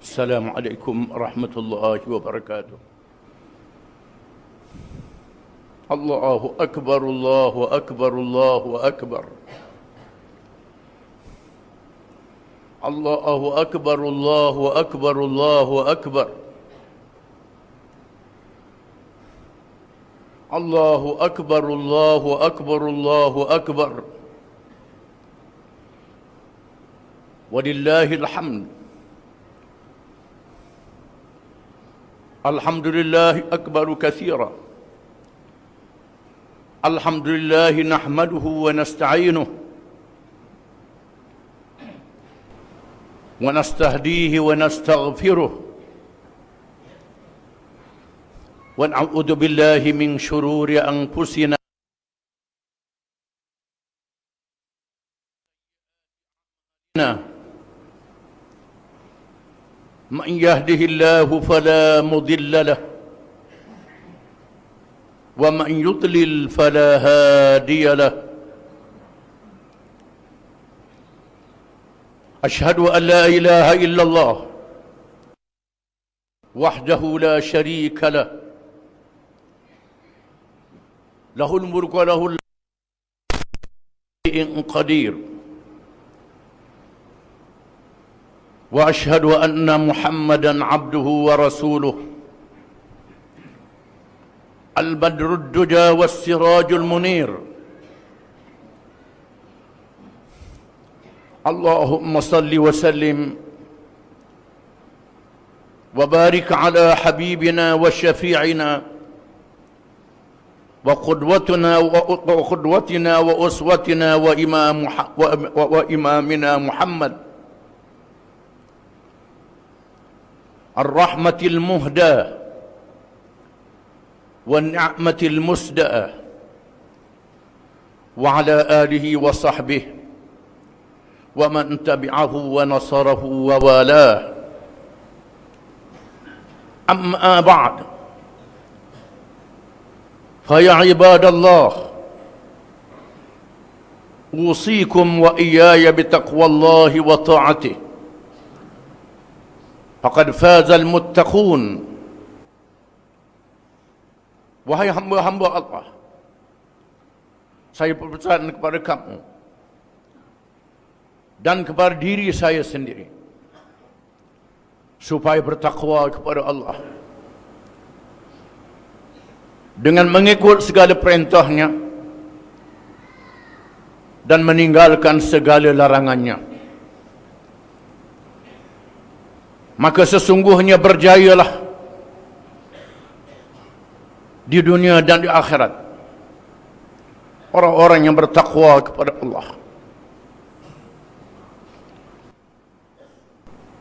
Assalamualaikum warahmatullahi wabarakatuh. Allahu Akbar, Allahu Akbar, Allahu Akbar. Allahu Akbar, Allahu Akbar, Allahu Akbar. Allahu Akbar, Allahu Akbar, Allahu Akbar. Walillahil hamd. Alhamdulillah akbaru katsira. Alhamdulillah nahmaduhu wa nasta'inuhu wa nastahdihi wa nastaghfiruh wa na'udzu billahi min shururi anfusina man yahdihillahu fala mudilla lahu wa man yudlil fala hadiya lahu. Ashhadu an la ilaha illallah wahdahu la sharika lahu lahul mulku wa lahul qadir. وأشهد أن محمدًا عبده ورسوله البدر الدجى والسراج المنير. اللهم صل وسلم وبارك على حبيبنا وشفيعنا وقدوتنا وأسوتنا وإمامنا محمد الرحمة المهداة والنعمة المسداة وعلى آله وصحبه ومن تبعه ونصره ووالاه. أما بعد، فيا عباد الله، أوصيكم وإياي بتقوى الله وطاعته، faqad fazal muttaqun. Wahai hamba-hamba Allah, saya berpesan kepada kamu dan kepada diri saya sendiri supaya bertakwa kepada Allah dengan mengikut segala perintahnya dan meninggalkan segala larangannya. Maka sesungguhnya berjayalah di dunia dan di akhirat orang-orang yang bertakwa kepada Allah.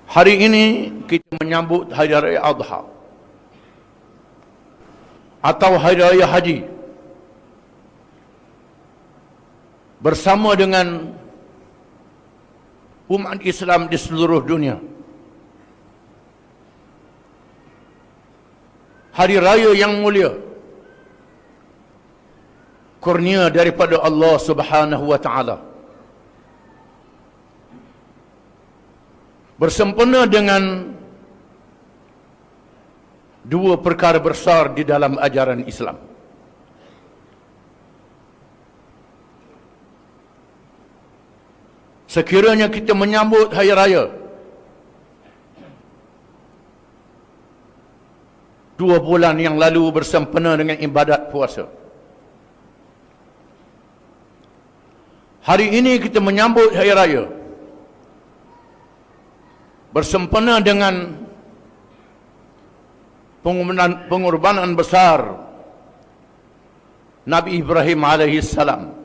Hari ini kita menyambut Hari Raya Adha atau Hari Raya Haji bersama dengan umat Islam di seluruh dunia. Hari raya yang mulia, kurnia daripada Allah Subhanahu wa taala, bersempena dengan dua perkara besar di dalam ajaran Islam. Sekiranya kita menyambut hari raya 2 bulan yang lalu bersempena dengan ibadat puasa, hari ini kita menyambut hari raya bersempena dengan pengorbanan besar Nabi Ibrahim alaihi salam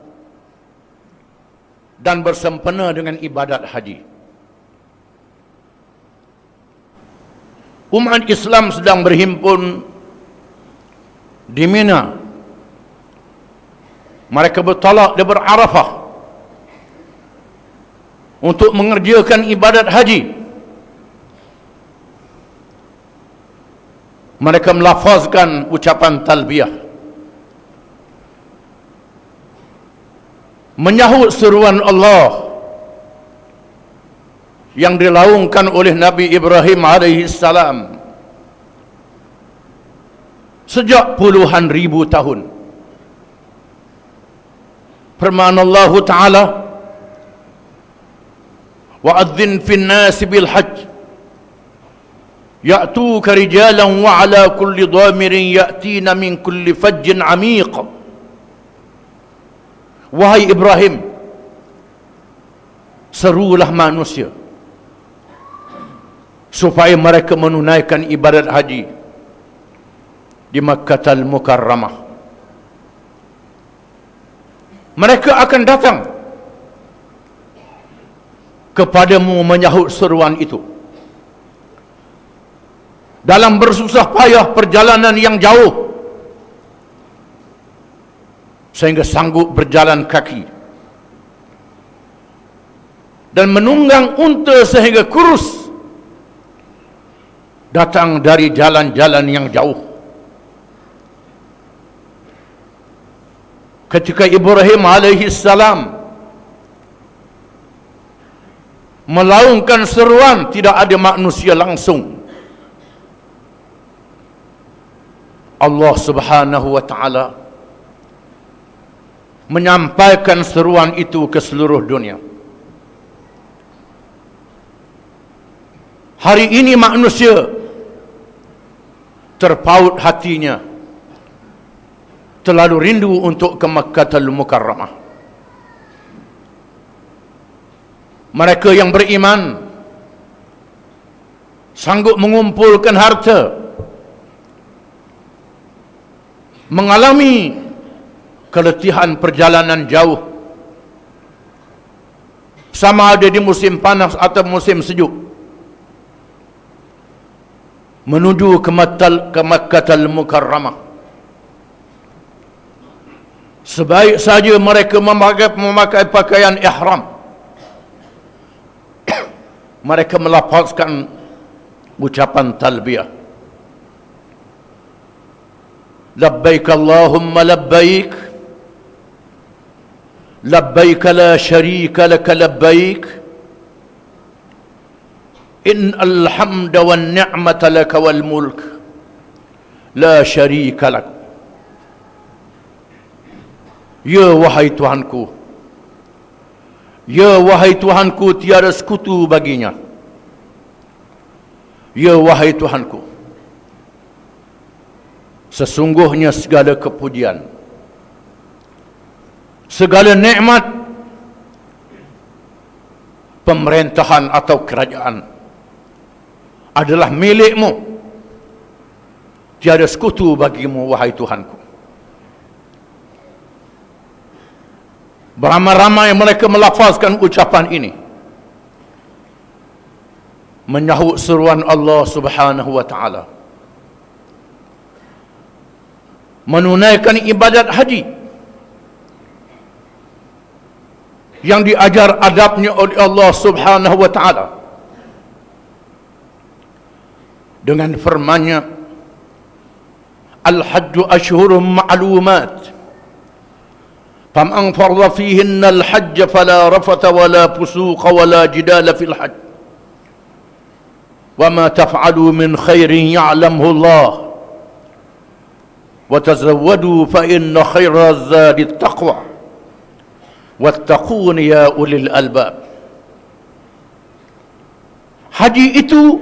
dan bersempena dengan ibadat haji. Umat Islam sedang berhimpun di Mina. Mereka bertolak daripada Arafah untuk mengerjakan ibadat haji. Mereka melafazkan ucapan talbiyah, menyahut seruan Allah yang dilaungkan oleh Nabi Ibrahim alaihi salam sejak puluhan ribu tahun. Firman Allah Ta'ala, wa'adzin fin nasi bil hajj ya'tuka rijalan wa ala kulli dhamirin ya'tina min kulli fajjin amiq. Wahai Ibrahim, serulah manusia supaya mereka menunaikan ibadat haji di Makkah Al-Mukarramah. Mereka akan datang kepadamu menyahut seruan itu dalam bersusah payah perjalanan yang jauh sehingga sanggup berjalan kaki dan menunggang unta sehingga kurus, datang dari jalan-jalan yang jauh. Ketika Ibrahim alaihi salam melaungkan seruan, tidak ada manusia langsung. Allah Subhanahu wa taala menyampaikan seruan itu ke seluruh dunia. Hari ini manusia terpaut hatinya, terlalu rindu untuk ke Makkah Al-Mukarramah. Mereka yang beriman sanggup mengumpulkan harta, mengalami keletihan perjalanan jauh, sama ada di musim panas atau musim sejuk, menuju ke Makkah Al-Mukarramah. Sebaik saja mereka memakai pakaian ihram, mereka melafazkan ucapan talbiyah, labbaik Allahumma labbaik, labbaik la syarika laka labbaik, innal hamda wan ni'mata laka wal mulk la syarika lak. Ya wahai Tuhanku, ya wahai Tuhanku, tiada sekutu baginya. Ya wahai Tuhanku, sesungguhnya segala kepujian, segala nikmat, pemerintahan atau kerajaan adalah milikmu. Tiada sekutu bagimu, wahai Tuhanku. Beramai-ramai mereka melafazkan ucapan ini, menyahut seruan Allah Subhanahu wa taala, menunaikan ibadat haji yang diajar adabnya oleh Allah Subhanahu wa taala dengan firman-Nya, al-hajju ashhurun ma'lumat faman farada fihinna al-hajj fala rafata wala fusuqa wala jidala fil hajj wa ma taf'alu min khairin ya'lamhu Allah wa tazawwadu fa inna khaira zadi at-taqwa wattaqun ya ulil albab. Haji itu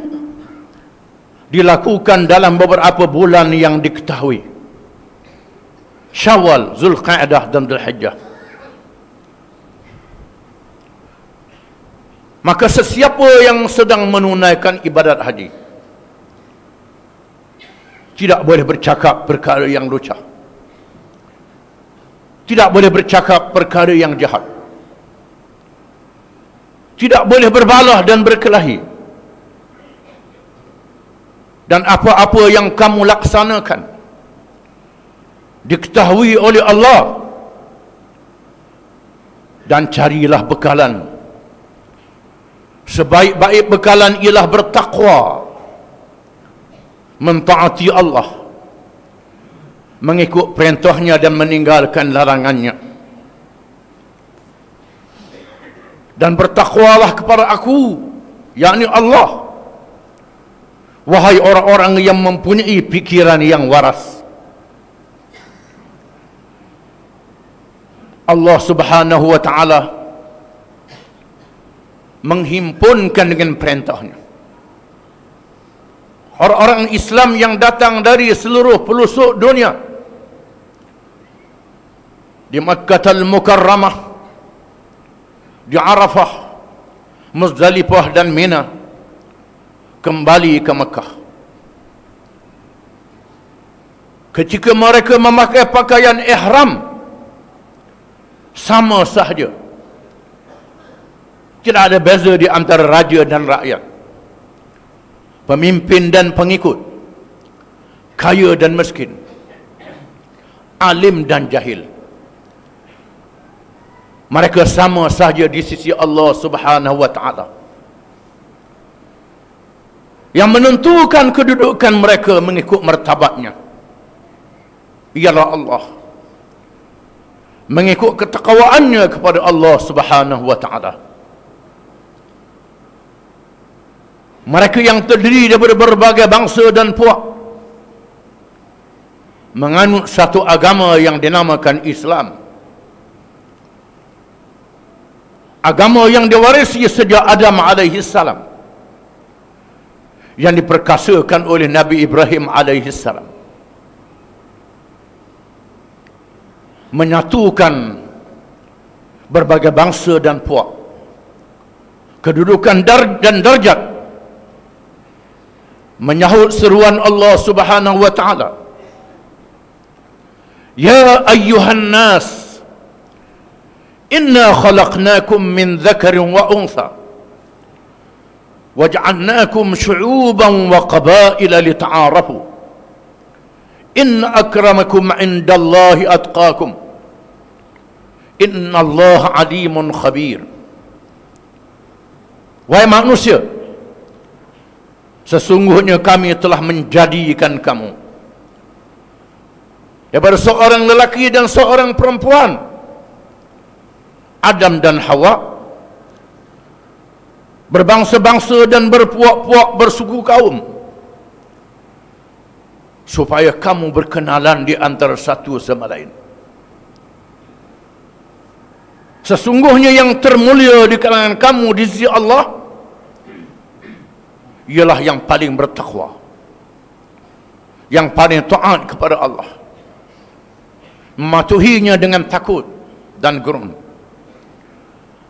dilakukan dalam beberapa bulan yang diketahui, Syawal, Zulqa'dah dan Dzulhijjah. Maka sesiapa yang sedang menunaikan ibadat haji tidak boleh bercakap perkara yang lucah, tidak boleh bercakap perkara yang jahat, tidak boleh berbalah dan berkelahi, dan apa-apa yang kamu laksanakan diketahui oleh Allah, dan carilah bekalan. Sebaik-baik bekalan ialah bertakwa, mentaati Allah, mengikut perintahnya dan meninggalkan larangannya. Dan bertakwalah kepada aku yakni Allah. Wahai orang-orang yang mempunyai pikiran yang waras, Allah Subhanahu wa ta'ala menghimpunkan dengan perintahnya orang-orang Islam yang datang dari seluruh pelosok dunia di Makkah Al-Mukarramah, di Arafah, Muzdalifah dan Mina, kembali ke Mekah. Ketika mereka memakai pakaian ihram, sama sahaja, tidak ada beza di antara raja dan rakyat, pemimpin dan pengikut, kaya dan miskin, alim dan jahil. Mereka sama sahaja di sisi Allah Subhanahu wa ta'ala. Yang menentukan kedudukan mereka mengikut martabatnya ialah Allah, mengikut ketakwaannya kepada Allah Subhanahu wa ta'ala. Mereka yang terdiri daripada berbagai bangsa dan puak menganut satu agama yang dinamakan Islam, agama yang diwarisi sejak Adam alaihi salam, yang diperkasakan oleh Nabi Ibrahim alaihi salam, menyatukan berbagai bangsa dan puak, kedudukan dan darjat, menyahut seruan Allah Subhanahu wa ta'ala, ya ayyuhan nas inna khalaqnakum min dhakarin wa untha waj'alnakum syu'uban wa qabaila lita'arafu inna akramakum 'indallahi atqakum innallaha 'alimun khabir. Wahai manusia, sesungguhnya kami telah menjadikan kamu daripada seorang lelaki dan seorang perempuan, Adam dan Hawa, berbangsa-bangsa dan berpuak-puak bersuku kaum, supaya kamu berkenalan di antara satu sama lain. Sesungguhnya yang termulia di kalangan kamu di sisi Allah ialah yang paling bertakwa, yang paling taat kepada Allah, mematuhinya dengan takut dan gerun,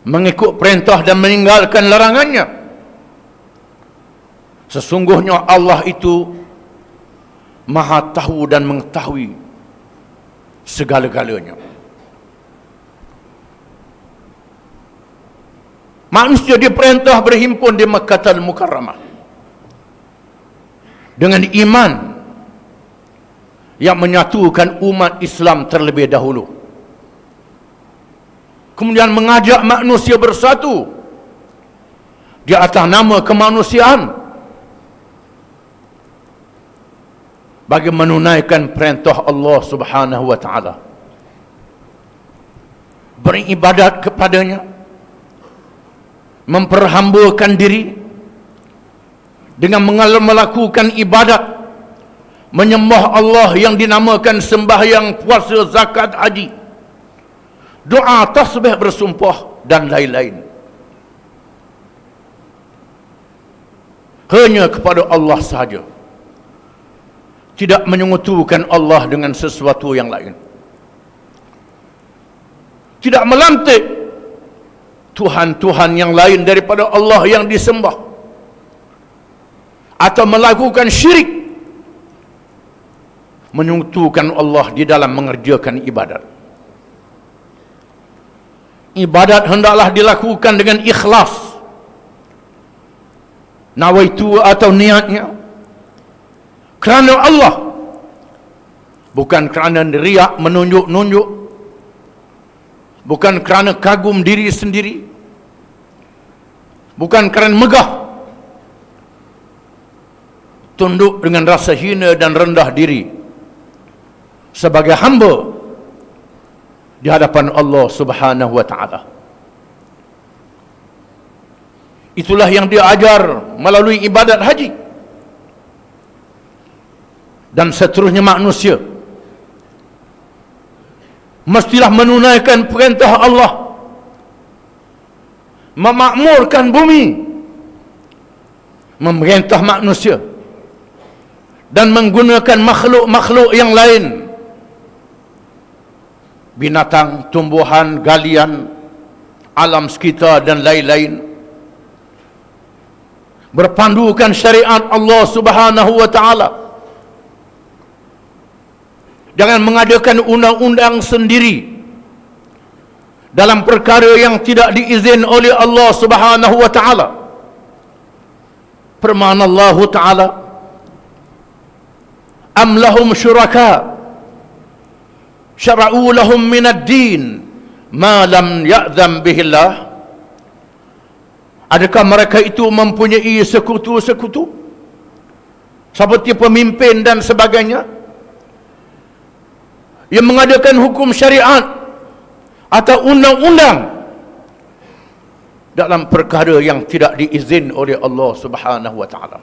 mengikut perintah dan meninggalkan larangannya. Sesungguhnya Allah itu Maha tahu dan mengetahui segala-galanya. Manusia diperintah berhimpun di Makkah Al-Mukarramah dengan iman yang menyatukan umat Islam terlebih dahulu, kemudian mengajak manusia bersatu di atas nama kemanusiaan bagi menunaikan perintah Allah Subhanahu wa ta'ala, beribadat kepadanya, memperhambakan diri dengan melakukan ibadat, menyembah Allah yang dinamakan sembahyang, puasa, zakat, haji, doa, tasbih, bersumpah dan lain-lain. Hanya kepada Allah sahaja, tidak menyekutukan Allah dengan sesuatu yang lain, tidak melantik Tuhan-Tuhan yang lain daripada Allah yang disembah, atau melakukan syirik, menyekutukan Allah di dalam mengerjakan ibadat. Ibadat hendaklah dilakukan dengan ikhlas, nawaitu atau niatnya kerana Allah, bukan kerana riak, menunjuk-nunjuk, bukan kerana kagum diri sendiri, bukan kerana megah, tunduk dengan rasa hina dan rendah diri sebagai hamba di hadapan Allah Subhanahu wa ta'ala. Itulah yang dia ajar melalui ibadat haji. Dan seterusnya manusia mestilah menunaikan perintah Allah, memakmurkan bumi, memerintah manusia, dan menggunakan makhluk-makhluk yang lain, binatang, tumbuhan, galian, alam sekitar dan lain-lain, berpandukan syariat Allah Subhanahu wa taala. Jangan mengadakan undang-undang sendiri dalam perkara yang tidak diizin oleh Allah Subhanahu wa taala. Firman Allah taala, am lahum syuraka syara'u lahum min ad-din ma lam ya'zam bihi Allah. Adakah mereka itu mempunyai sekutu-sekutu seperti pemimpin dan sebagainya yang mengadakan hukum syariat atau undang-undang dalam perkara yang tidak diizin oleh Allah Subhanahu wa taala?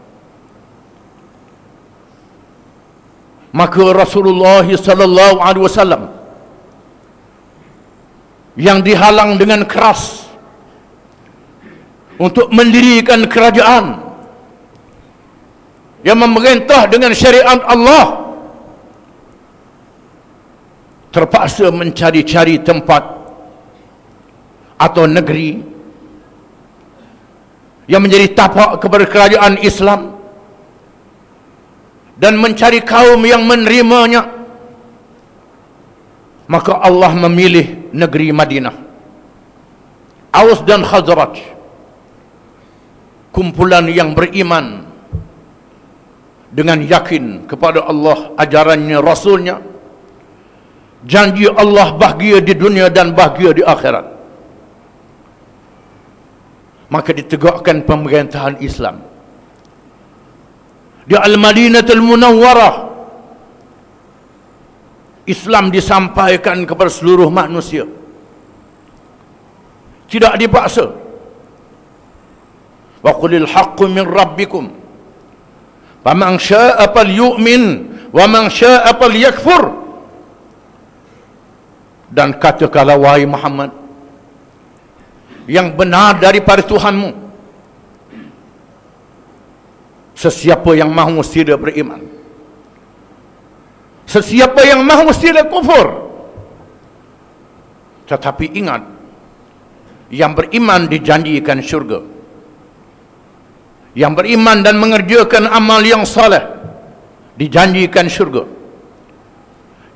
Maka Rasulullah sallallahu alaihi wasallam yang dihalang dengan keras untuk mendirikan kerajaan yang memerintah dengan syariat Allah, terpaksa mencari-cari tempat atau negeri yang menjadi tapak kepada kerajaan Islam dan mencari kaum yang menerimanya. Maka Allah memilih negeri Madinah. Aus dan Khazraj, kumpulan yang beriman dengan yakin kepada Allah, ajarannya, Rasulnya, janji Allah bahagia di dunia dan bahagia di akhirat. Maka ditegakkan pemerintahan Islam di Al-Madinatul Munawwarah. Islam disampaikan kepada seluruh manusia, tidak dipaksa. Wa qulil haqqu min rabbikum faman syaa'a falyu'min wa man syaa'a falyakfur. Dan katakanlah, wahai Muhammad, yang benar daripada Tuhanmu, sesiapa yang mahu sila beriman, sesiapa yang mahu sila kufur. Tetapi ingat, yang beriman dijanjikan syurga, yang beriman dan mengerjakan amal yang saleh dijanjikan syurga,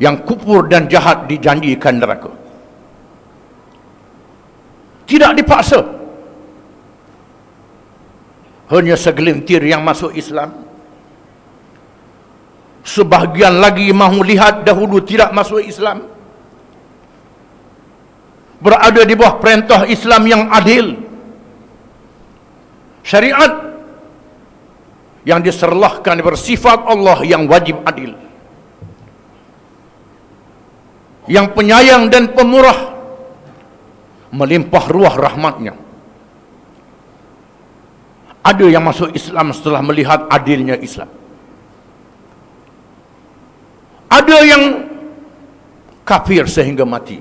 yang kufur dan jahat dijanjikan neraka. Tidak dipaksa. Hanya segelintir yang masuk Islam, sebahagian lagi mahu lihat dahulu tidak masuk Islam, berada di bawah perintah Islam yang adil, syariat yang diserlahkan bersifat Allah yang wajib adil, yang penyayang dan pemurah, melimpah ruah rahmatnya. Ada yang masuk Islam setelah melihat adilnya Islam. Ada yang kafir sehingga mati.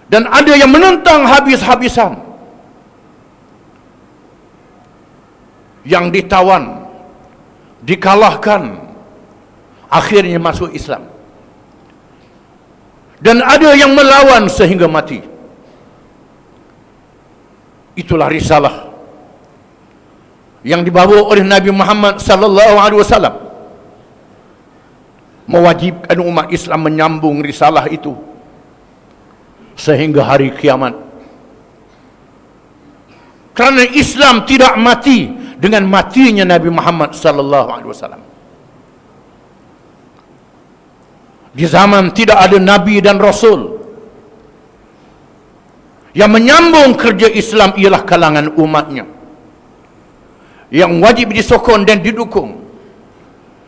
Dan ada yang menentang habis-habisan, yang ditawan, dikalahkan, akhirnya masuk Islam. Dan ada yang melawan sehingga mati. Itulah risalah yang dibawa oleh Nabi Muhammad sallallahu alaihi wasallam, mewajibkan umat Islam menyambung risalah itu sehingga hari kiamat. Kerana Islam tidak mati dengan matinya Nabi Muhammad sallallahu alaihi wasallam. Di zaman tidak ada Nabi dan Rasul, yang menyambung kerja Islam ialah kalangan umatnya, yang wajib disokong dan didukung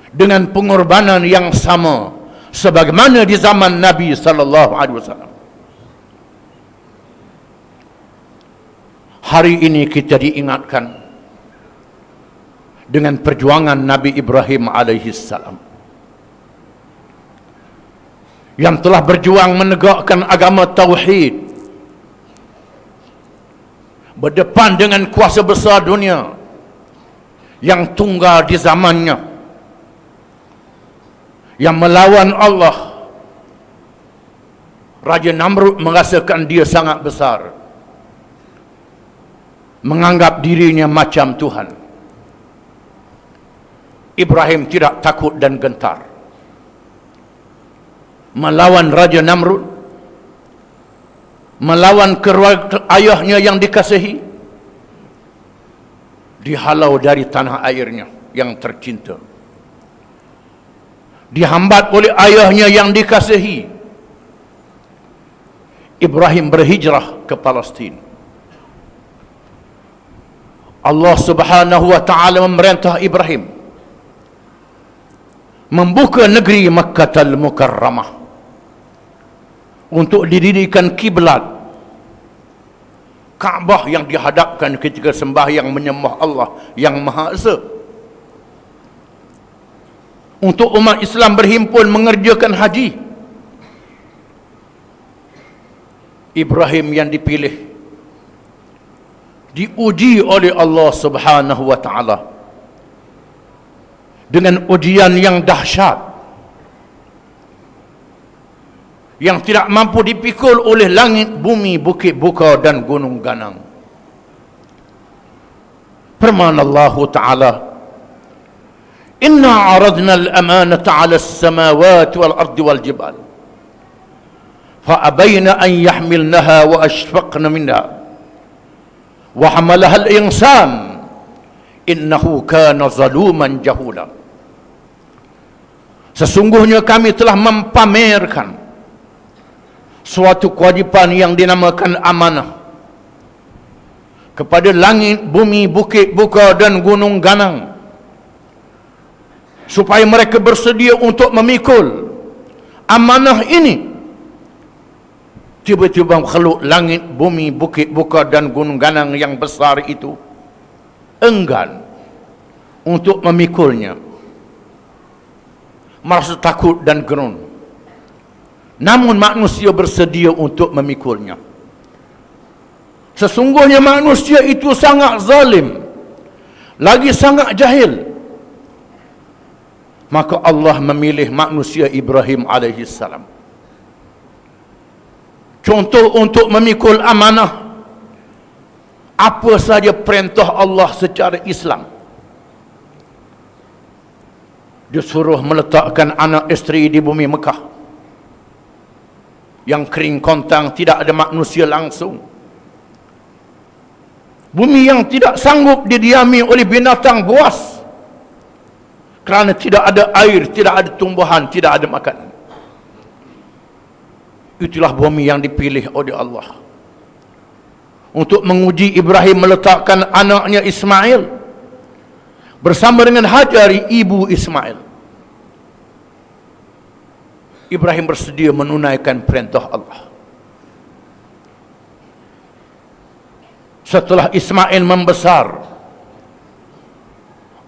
dengan pengorbanan yang sama sebagaimana di zaman Nabi sallallahu alaihi wasallam. Hari ini kita diingatkan dengan perjuangan Nabi Ibrahim alaihi salam yang telah berjuang menegakkan agama tauhid berdepan dengan kuasa besar dunia yang tunggal di zamannya, yang melawan Allah. Raja Namrud merasakan dia sangat besar, menganggap dirinya macam Tuhan. Ibrahim tidak takut dan gentar melawan Raja Namrud, melawan keluarga ayahnya yang dikasihi, dihalau dari tanah airnya yang tercinta, dihambat oleh ayahnya yang dikasihi. Ibrahim berhijrah ke Palestin. Allah Subhanahu wa taala memerintah Ibrahim membuka negeri Makkahul Mukarramah untuk didirikan kiblat Kaabah yang dihadapkan ketika sembahyang menyembah Allah yang Maha Esa. Untuk umat Islam berhimpun mengerjakan haji, Ibrahim yang dipilih diuji oleh Allah Subhanahu wa taala dengan ujian yang dahsyat yang tidak mampu dipikul oleh langit, bumi, bukit buka dan gunung ganang. Firman Allah Ta'ala, Inna aradna al-amanata ala as-samawati wal-ardi wal-jibal fa'abayna an yahmilnaha wa ashfaqna minha wa hamalaha al-insan innahu kana zaluman jahula. Sesungguhnya kami telah mempamerkan suatu kewajipan yang dinamakan amanah kepada langit, bumi, bukit buka dan gunung ganang, supaya mereka bersedia untuk memikul amanah ini. Tiba-tiba makhluk langit, bumi, bukit buka dan gunung ganang yang besar itu enggan untuk memikulnya, merasa takut dan gerun. Namun manusia bersedia untuk memikulnya. Sesungguhnya manusia itu sangat zalim, lagi sangat jahil. Maka Allah memilih manusia Ibrahim alaihi salam contoh untuk memikul amanah. Apa saja perintah Allah secara Islam. Disuruh meletakkan anak isteri di bumi Mekah yang kering kontang, tidak ada manusia langsung. Bumi yang tidak sanggup didiami oleh binatang buas kerana tidak ada air, tidak ada tumbuhan, tidak ada makanan. Itulah bumi yang dipilih oleh Allah untuk menguji Ibrahim meletakkan anaknya Ismail bersama dengan Hajar, ibu Ismail. Ibrahim bersedia menunaikan perintah Allah. Setelah Ismail membesar,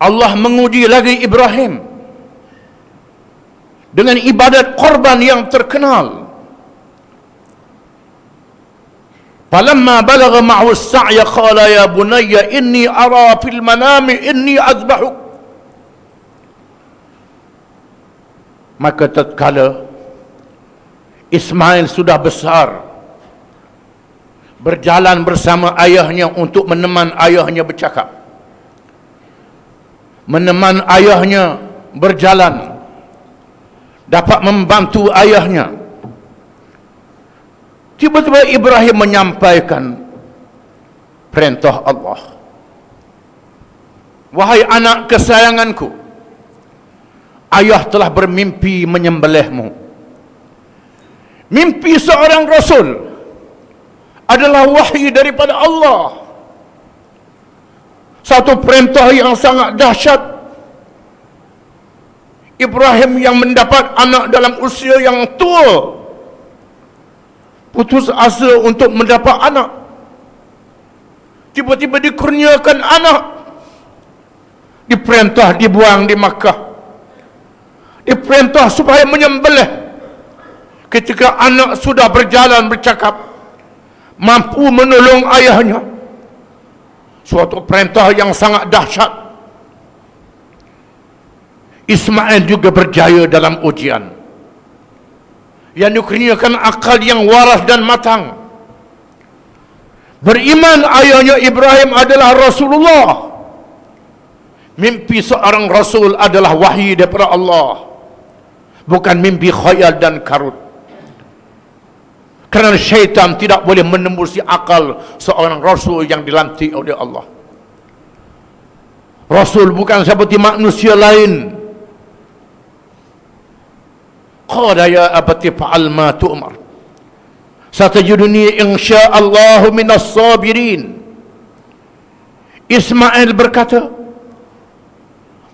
Allah menguji lagi Ibrahim dengan ibadat korban yang terkenal. Falamma balagha ma'hu as-sa'ya qala ya bunayya inni ara fil manami inni azbahuk. Maka tatkala Ismail sudah besar, berjalan bersama ayahnya untuk meneman ayahnya bercakap, meneman ayahnya berjalan, dapat membantu ayahnya. Tiba-tiba Ibrahim menyampaikan perintah Allah. Wahai anak kesayanganku, ayah telah bermimpi menyembelihmu. Mimpi seorang Rasul adalah wahyu daripada Allah. Satu perintah yang sangat dahsyat. Ibrahim yang mendapat anak dalam usia yang tua, putus asa untuk mendapat anak. tiba-tiba dikurniakan anak, diperintah dibuang di Makkah, diperintah supaya menyembelih. Ketika anak sudah berjalan bercakap, mampu menolong ayahnya, suatu perintah yang sangat dahsyat. Ismail juga berjaya dalam ujian yang dikurniakan akal yang waras dan matang. Beriman ayahnya Ibrahim adalah Rasulullah. Mimpi seorang Rasul adalah wahyu daripada Allah, bukan mimpi khayal dan karut. Kerana syaitan tidak boleh menembusi akal seorang Rasul yang dilantik oleh Allah. Rasul bukan seperti manusia lain. Qala ya abati fa'al ma tu'mar, satajiduni insya'allahu minas sabirin. Ismail berkata,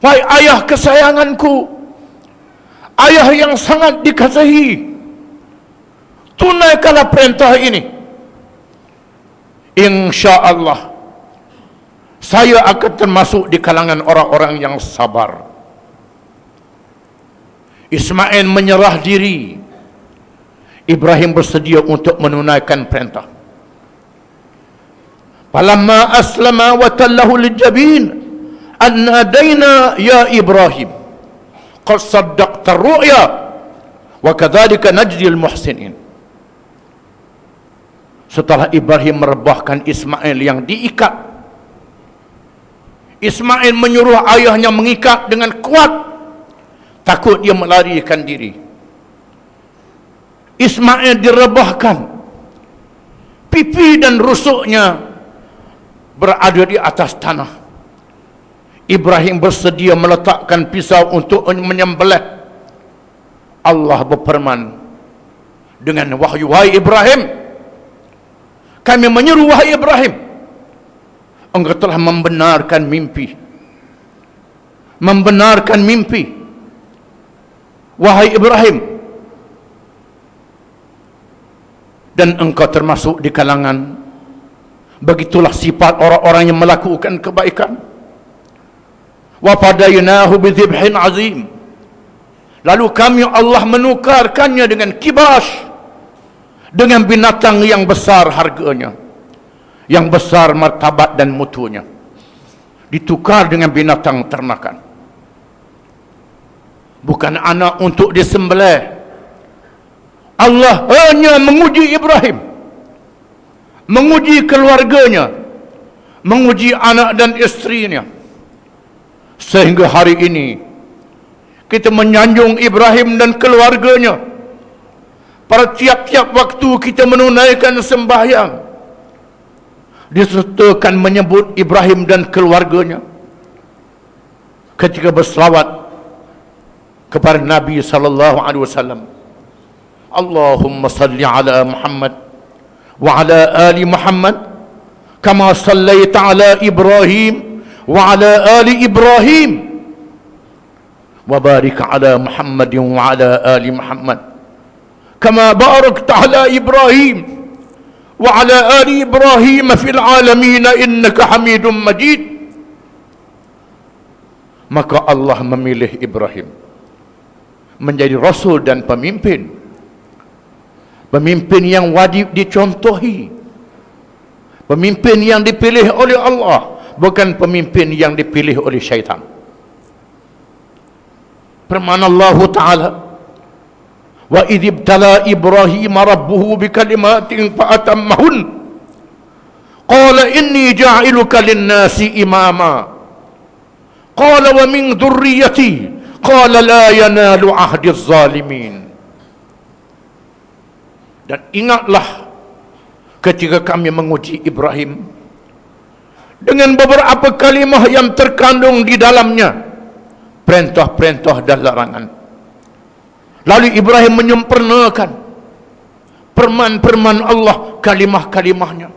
wahai ayah kesayanganku, ayah yang sangat dikasihi, tunaikanlah perintah ini. InsyaAllah saya akan termasuk di kalangan orang-orang yang sabar. Ismail menyerah diri. Ibrahim bersedia untuk menunaikan perintah. Falamma aslama wa tallahu lijabin annadaina ya Ibrahim qad saddaqta ar-ru'ya wa kadzalika najzil muhsinin. Setelah Ibrahim merebahkan Ismail yang diikat, Ismail menyuruh ayahnya mengikat dengan kuat, takut dia melarikan diri. Ismail direbahkan, pipi dan rusuknya berada di atas tanah. Ibrahim bersedia meletakkan pisau untuk menyembelih. Allah berfirman dengan wahyu, wahai Ibrahim, kami menyeru wahai Ibrahim, engkau telah membenarkan mimpi. Membenarkan mimpi. Wahai Ibrahim, dan engkau termasuk di kalangan, begitulah sifat orang-orang yang melakukan kebaikan. Wa fadainahu bidhibhin azim, lalu kami Allah menukarkannya dengan kibas, dengan binatang yang besar harganya, yang besar martabat dan mutunya, ditukar dengan binatang ternakan. Bukan anak untuk disembelih. Allah hanya menguji Ibrahim, menguji keluarganya, menguji anak dan istrinya. Sehingga hari ini kita menyanjung Ibrahim dan keluarganya. Pada tiap-tiap waktu kita menunaikan sembahyang, disertakan menyebut Ibrahim dan keluarganya. Ketika berselawat kepada Nabi sallallahu alaihi wasallam, Allahumma salli ala Muhammad wa ala ali Muhammad kama sallaita ala Ibrahim wa ala ali Ibrahim wa barik ala Muhammadin wa ala ali Muhammad kama barakta ala Ibrahim wa ala ali Ibrahim fil alamin innaka Hamidum Majid. Maka Allah memilih Ibrahim menjadi rasul dan pemimpin. Pemimpin yang wajib dicontohi. Pemimpin yang dipilih oleh Allah, bukan pemimpin yang dipilih oleh syaitan. Firman Allah Ta'ala, wa idh ibtala Ibrahim rabbuhu bikalimatin fa'atammahun qala inni ja'iluka lin-nasi imama qala wa min dhurriyyati qala la yanalu ahdi az-zalimin. Dan ingatlah ketika kami menguji Ibrahim dengan beberapa kalimah yang terkandung di dalamnya perintah-perintah dan larangan. Lalu Ibrahim menyempurnakan firman-firman Allah, kalimah-kalimahnya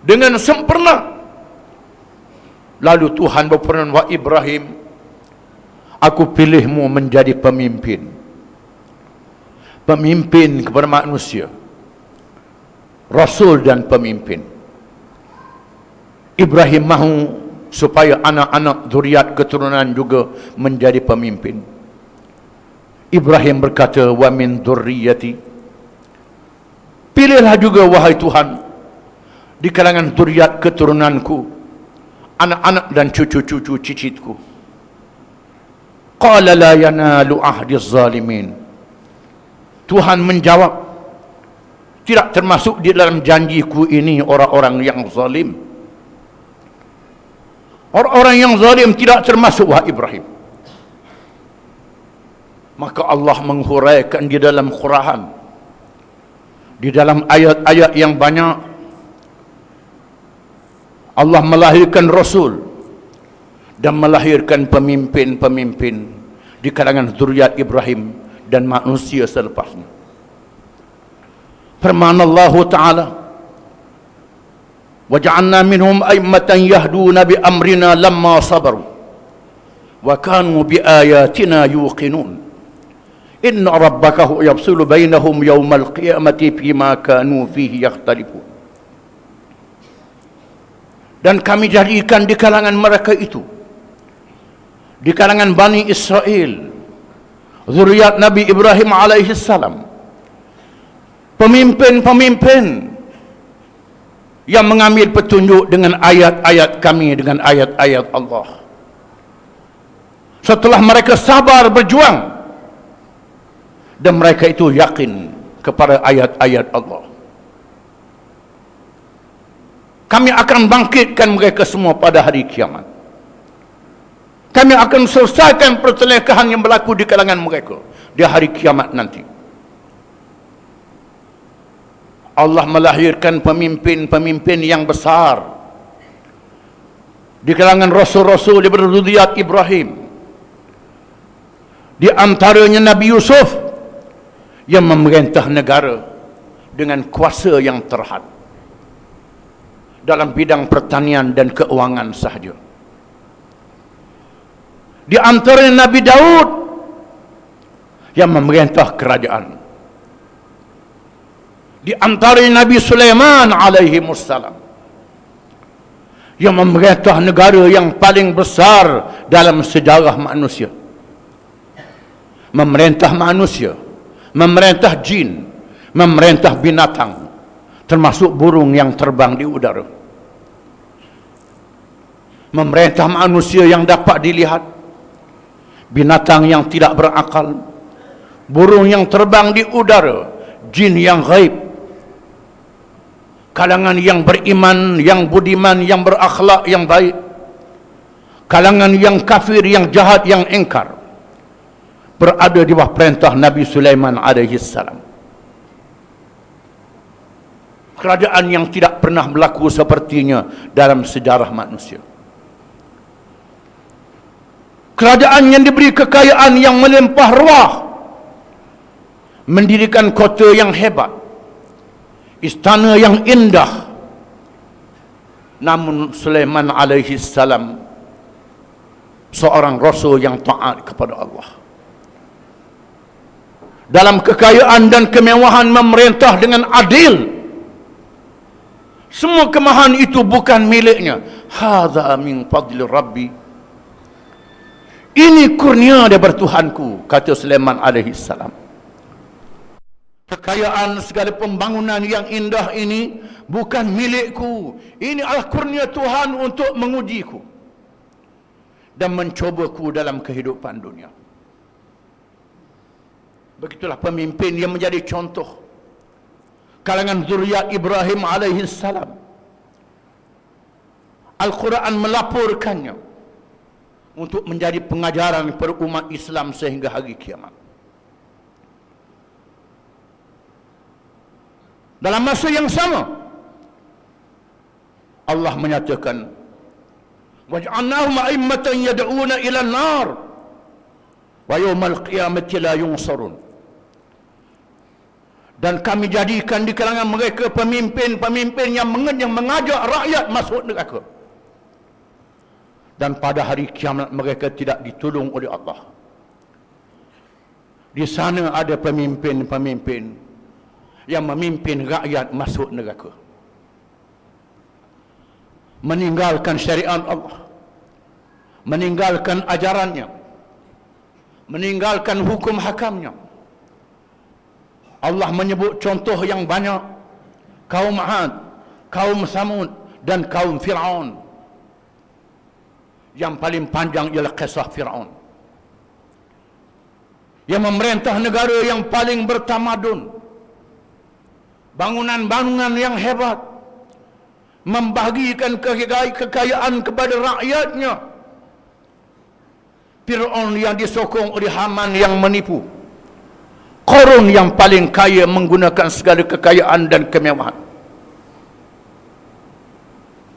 dengan sempurna. Lalu Tuhan berfirman, wa Ibrahim, aku pilihmu menjadi pemimpin. Pemimpin kepada manusia, rasul dan pemimpin. Ibrahim mahu supaya anak-anak zuriat keturunan juga menjadi pemimpin. Ibrahim berkata, wa min dzurriyyati, pilihlah juga wahai Tuhan di kalangan zuriat keturunanku, anak-anak dan cucu-cucu cicitku. Qala la yanalu ahdi zalimin. Tuhan menjawab, tidak termasuk di dalam janjiku ini orang-orang yang zalim. Orang-orang yang zalim tidak termasuk, wahai Ibrahim. Maka Allah menghuraikan di dalam Quran, di dalam ayat-ayat yang banyak, Allah melahirkan Rasul dan melahirkan pemimpin-pemimpin di kalangan zuriat Ibrahim dan manusia selepasnya. Firman Allah Ta'ala, وَجَعَلْنَا مِنْهُمْ أَئِمَّةً يَهْدُونَ بِأَمْرِنَا لَمَّا صَبَرُوا وَكَانُوا بِآيَاتِنَا يُوقِنُونَ إِنَّ رَبَّكَ يَفْصِلُ بَيْنَهُمْ يَوْمَ الْقِيَامَةِ فِيمَا كَانُوا فِيهِ يَخْتَلِفُونَ. Dan kami jadikan di kalangan mereka itu, di kalangan Bani Israel, zuriat Nabi Ibrahim alaihi salam, pemimpin-pemimpin yang mengambil petunjuk dengan ayat-ayat kami, dengan ayat-ayat Allah. Setelah mereka sabar berjuang dan mereka itu yakin kepada ayat-ayat Allah, kami akan bangkitkan mereka semua pada hari kiamat. Kami akan selesaikan perselisihan yang berlaku di kalangan mereka di hari kiamat nanti. Allah melahirkan pemimpin-pemimpin yang besar di kalangan rasul-rasul daripada zuriat Ibrahim. Di antaranya Nabi Yusuf yang memerintah negara dengan kuasa yang terhad dalam bidang pertanian dan keuangan sahaja. Di antaranya Nabi Daud yang memerintah kerajaan. Di antaranya Nabi Sulaiman alaihi wassalam yang memerintah negara yang paling besar dalam sejarah manusia. Memerintah manusia, memerintah jin, memerintah binatang, termasuk burung yang terbang di udara. Memerintah manusia yang dapat dilihat, binatang yang tidak berakal, burung yang terbang di udara, jin yang gaib, kalangan yang beriman, yang budiman, yang berakhlak, yang baik, kalangan yang kafir, yang jahat, yang ingkar, berada di bawah perintah Nabi Sulaiman alaihi salam. Kerajaan yang tidak pernah berlaku sepertinya dalam sejarah manusia. Kerajaan yang diberi kekayaan yang melimpah ruah, mendirikan kota yang hebat, istana yang indah. Namun Sulaiman alaihi salam seorang rasul yang taat kepada Allah. Dalam kekayaan dan kemewahan memerintah dengan adil. Semua kemahan itu bukan miliknya. Hadza min fadli Rabbi. Ini kurnia daripada Tuhanku, kata Sulaiman alaihi salam. Kekayaan segala pembangunan yang indah ini bukan milikku. Ini adalah kurnia Tuhan untuk mengujiku dan mencobaku dalam kehidupan dunia. Begitulah pemimpin yang menjadi contoh kalangan zuriat Ibrahim alaihi salam. Al-Quran melaporkannya untuk menjadi pengajaran kepada umat Islam sehingga hari kiamat. Dalam masa yang sama, Allah menyatakan, waj'alnahum a'immatan yad'una ila an-nar wa yawmal qiyamati la yunsarun. Dan kami jadikan di kalangan mereka pemimpin-pemimpin yang mengajak rakyat masuk neraka. Dan pada hari kiamat mereka tidak ditolong oleh Allah. Di sana ada pemimpin-pemimpin yang memimpin rakyat masuk neraka. meninggalkan syariat Allah, meninggalkan ajarannya, meninggalkan hukum hakamnya. Allah menyebut contoh yang banyak, kaum Ad, kaum Samud dan kaum Fir'aun. Yang paling panjang ialah kisah Fir'aun, yang memerintah negara yang paling bertamadun, bangunan-bangunan yang hebat, membagikan kekayaan kepada rakyatnya. Fir'aun yang disokong oleh Haman yang menipu, Qarun yang paling kaya menggunakan segala kekayaan dan kemewahan.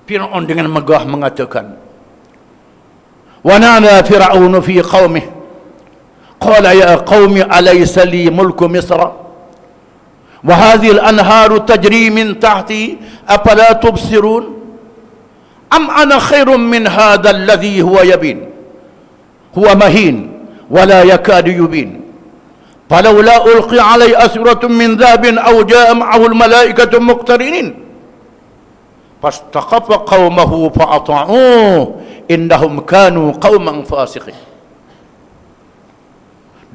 Fir'aun dengan megah mengatakan, wa nada fir'aunu fi qaumihi qala ya qaumi alaysa li mulku misra wa hadhihi al-anharu tajri min tahti afala tubsirun am ana khairum min hadha alladhi huwa yabin huwa mahin wa la yakadu yubin falawla ulqi alayhi asratun min dhahabin aw jaa ma'ahu al-malaikatu muqtarinin fastaqafa qaumahu fa'ata'uhu innahum kanu qauman fasiqin.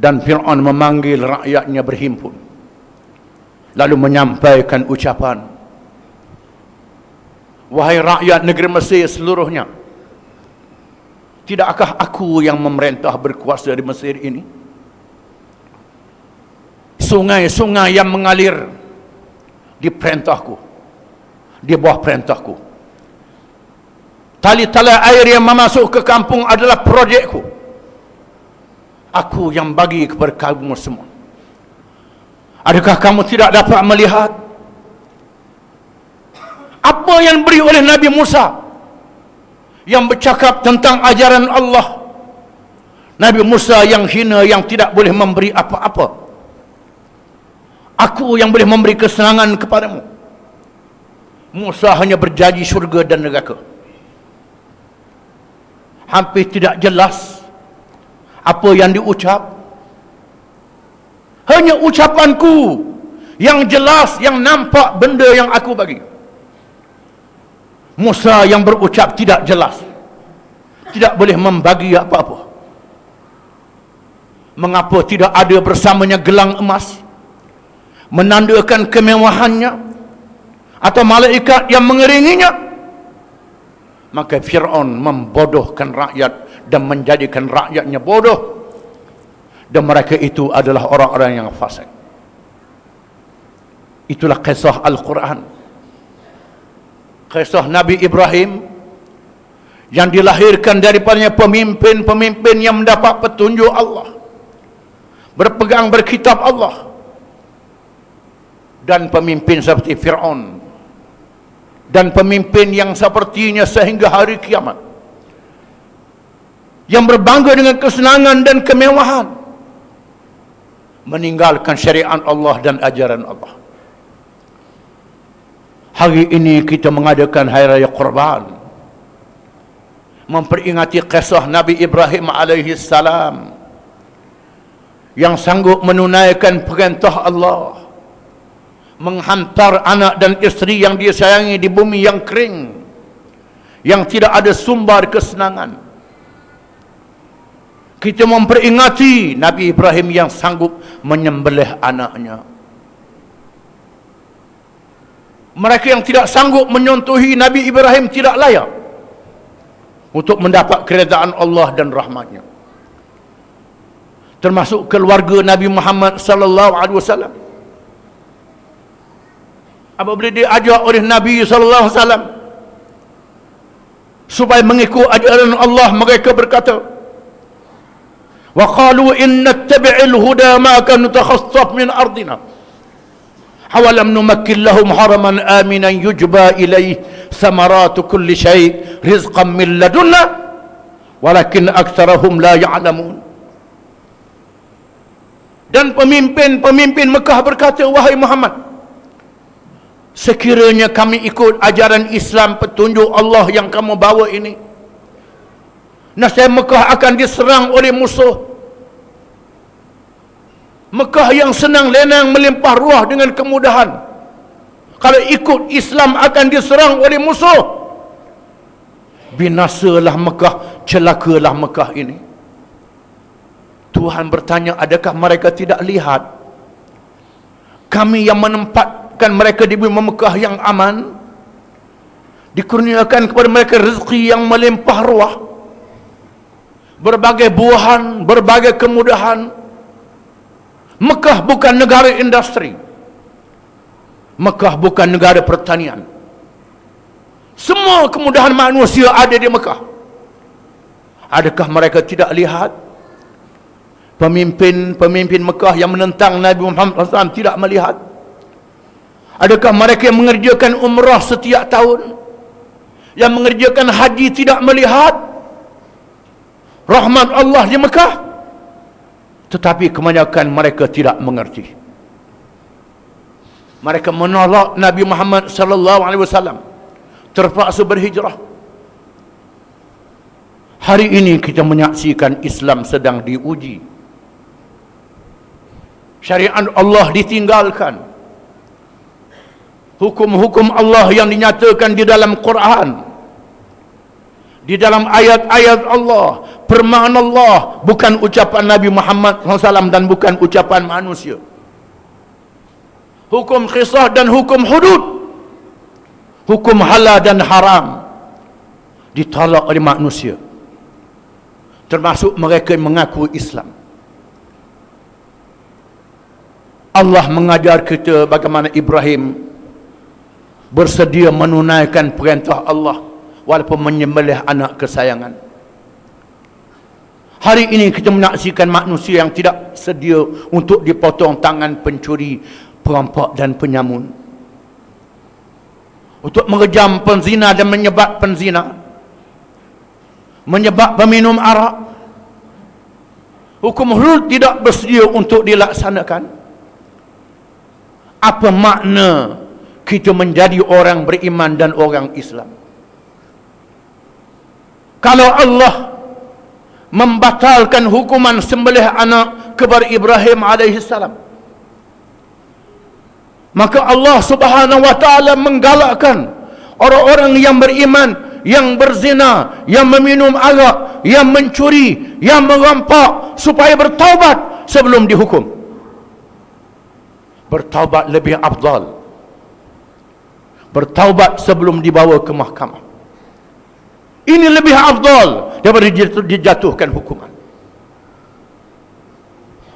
Dan Fir'aun memanggil rakyatnya berhimpun, lalu menyampaikan ucapan, wahai rakyat negeri Mesir seluruhnya, tidakkah aku yang memerintah berkuasa di Mesir ini? Sungai-sungai yang mengalir di perintahku, di bawah perintahku. Tali-tali air yang memasuk ke kampung adalah projekku. Aku yang bagi kepada kamu semua. Adakah kamu tidak dapat melihat apa yang diberi oleh Nabi Musa yang bercakap tentang ajaran Allah? Nabi Musa yang hina, yang tidak boleh memberi apa-apa. Aku yang boleh memberi kesenangan kepadamu. Musa hanya berjanji syurga dan neraka. Hampir tidak jelas apa yang diucap. Hanya ucapanku yang jelas, yang nampak benda yang aku bagi. Musa yang berucap tidak jelas, tidak boleh membagi apa-apa. Mengapa tidak ada bersamanya gelang emas menandakan kemewahannya, atau malaikat yang mengiringinya? Maka Fir'aun membodohkan rakyat dan menjadikan rakyatnya bodoh, dan mereka itu adalah orang-orang yang fasik. Itulah kisah Al-Quran, kisah Nabi Ibrahim yang dilahirkan daripadanya pemimpin-pemimpin yang mendapat petunjuk Allah, berpegang berkitab Allah, dan pemimpin seperti Fir'aun, dan pemimpin yang sepertinya sehingga hari kiamat, yang berbangga dengan kesenangan dan kemewahan, meninggalkan syariat Allah dan ajaran Allah. Hari ini kita mengadakan Hari Raya Qurban, memperingati kisah Nabi Ibrahim alaihi salam yang sanggup menunaikan perintah Allah, menghantar anak dan isteri yang dia sayangi di bumi yang kering, yang tidak ada sumber kesenangan. Kita memperingati Nabi Ibrahim yang sanggup menyembelih anaknya. Mereka yang tidak sanggup menyontohi Nabi Ibrahim tidak layak untuk mendapat keredaan Allah dan rahmatnya. Termasuk keluarga Nabi Muhammad sallallahu alaihi wasallam. Apabila diajak oleh Nabi sallallahu alaihi wasallam supaya mengikut ajaran Allah, mereka berkata, wa qalu inna nattabi'il huda ma kan nutakhassaf min ardina hawalam numakkin lahum haraman aminan yujba ilayhi thamaratu kulli shay rizqan min ladunna walakin aktsarahum la ya'lamun. Dan pemimpin-pemimpin Mekah berkata, wahai Muhammad, sekiranya kami ikut ajaran Islam, petunjuk Allah yang kamu bawa ini, nescaya Mekah akan diserang oleh musuh. Mekah yang senang lenang melimpah ruah dengan kemudahan, kalau ikut Islam akan diserang oleh musuh. binasalah Mekah, celakalah Mekah ini. Tuhan bertanya, adakah mereka tidak lihat kami yang menempatkan mereka di bumi Mekah yang aman, dikurniakan kepada mereka rezeki yang melimpah ruah, berbagai buahan, berbagai kemudahan. Mekah bukan negara industri, Mekah bukan negara pertanian. Semua kemudahan manusia ada di Mekah. Adakah mereka tidak lihat pemimpin Mekah yang menentang Nabi Muhammad SAW tidak melihat? Adakah mereka yang mengerjakan umrah setiap tahun, yang mengerjakan haji tidak melihat rahmat Allah di Mekah? Tetapi kebanyakan mereka tidak mengerti. Mereka menolak Nabi Muhammad SAW, terpaksa berhijrah. Hari ini kita menyaksikan Islam sedang diuji. Syariat Allah ditinggalkan. Hukum-hukum Allah yang dinyatakan di dalam Quran, di dalam ayat-ayat Allah, firman Allah, bukan ucapan Nabi Muhammad SAW dan bukan ucapan manusia. Hukum qisas dan hukum hudud, hukum halal dan haram ditolak oleh manusia, termasuk mereka yang mengaku Islam. Allah mengajar kita bagaimana Ibrahim bersedia menunaikan perintah Allah walaupun menyembelih anak kesayangan. Hari ini kita menyaksikan manusia yang tidak sedia untuk dipotong tangan pencuri, perampok dan penyamun, untuk merejam penzina dan menyebab penzina, menyebab peminum arak. Hukum hudud tidak bersedia untuk dilaksanakan. Apa makna kita menjadi orang beriman dan orang Islam kalau Allah membatalkan hukuman sembelih anak kepada Ibrahim alaihissalam? Maka Allah Subhanahu wa taala menggalakkan orang-orang yang beriman, yang berzina, yang meminum arak, yang mencuri, yang merampak, supaya bertaubat sebelum dihukum. Bertaubat lebih afdal, bertaubat sebelum dibawa ke mahkamah. Ini lebih afdal daripada dijatuhkan hukuman.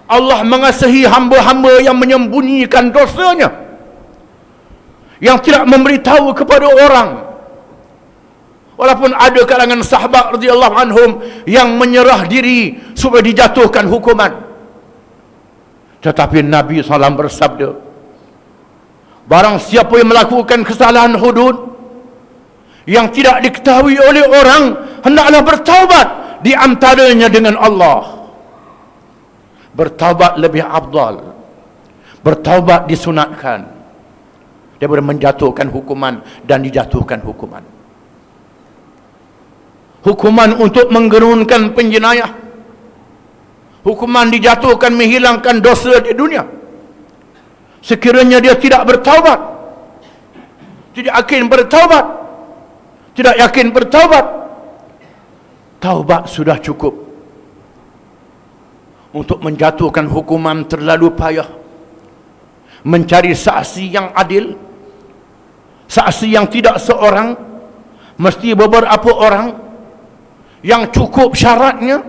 Allah mengasihi hamba-hamba yang menyembunyikan dosanya, yang tidak memberitahu kepada orang. Walaupun ada kalangan sahabat radhiyallahu anhum yang menyerah diri supaya dijatuhkan hukuman, tetapi Nabi SAW bersabda, barang siapa yang melakukan kesalahan hudud yang tidak diketahui oleh orang, hendaklah bertaubat di antaranya dengan Allah. Bertaubat lebih afdal, bertaubat disunatkan daripada menjatuhkan hukuman dan dijatuhkan hukuman. Hukuman untuk menggerunkan penjenayah, hukuman dijatuhkan menghilangkan dosa di dunia. Sekiranya dia tidak bertaubat, tidak yakin bertaubat, tidak yakin bertaubat, taubat sudah cukup. Untuk menjatuhkan hukuman terlalu payah, mencari saksi yang adil, saksi yang tidak seorang, mesti beberapa orang, yang cukup syaratnya.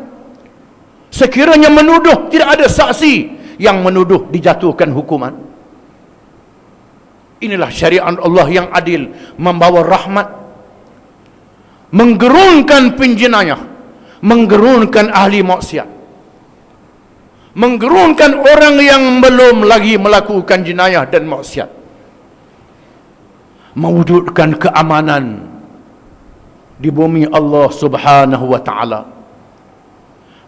Sekiranya menuduh, tidak ada saksi yang menuduh, dijatuhkan hukuman. Inilah syariat Allah yang adil, membawa rahmat, menggerunkan penjenayah, menggerunkan ahli maksiat, menggerunkan orang yang belum lagi melakukan jenayah dan maksiat, mewujudkan keamanan di bumi Allah Subhanahu wa taala,